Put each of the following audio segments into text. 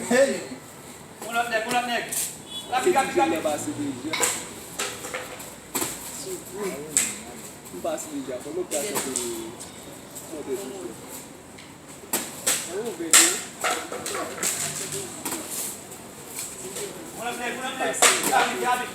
Hey! Pull up neck. Gabi. Basi bija, como que essa do modelo? Vamos ver. Pull up neck. Gabi.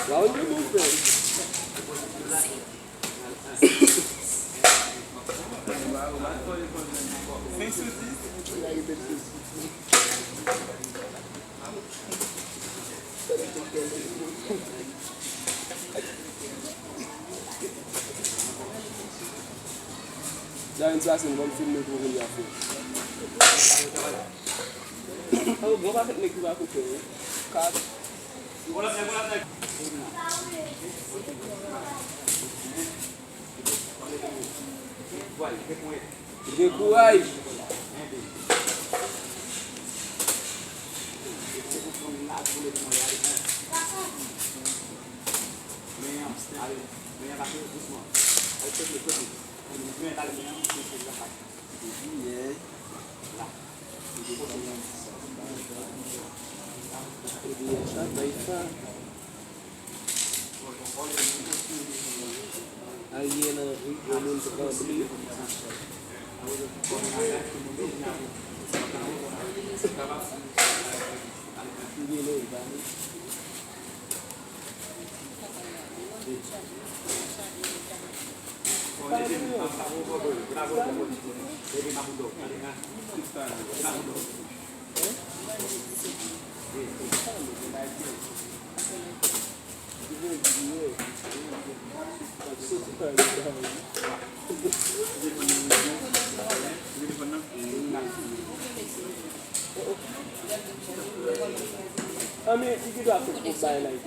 Lá onde eu vou ver. Sem sushi. Já entrou assim, vamos filmar com o William. Eu vou fazer aqui vai com você. Cara. Pull up neck. Recuai. Aí eu não estou bem. I mean, you could have to put by like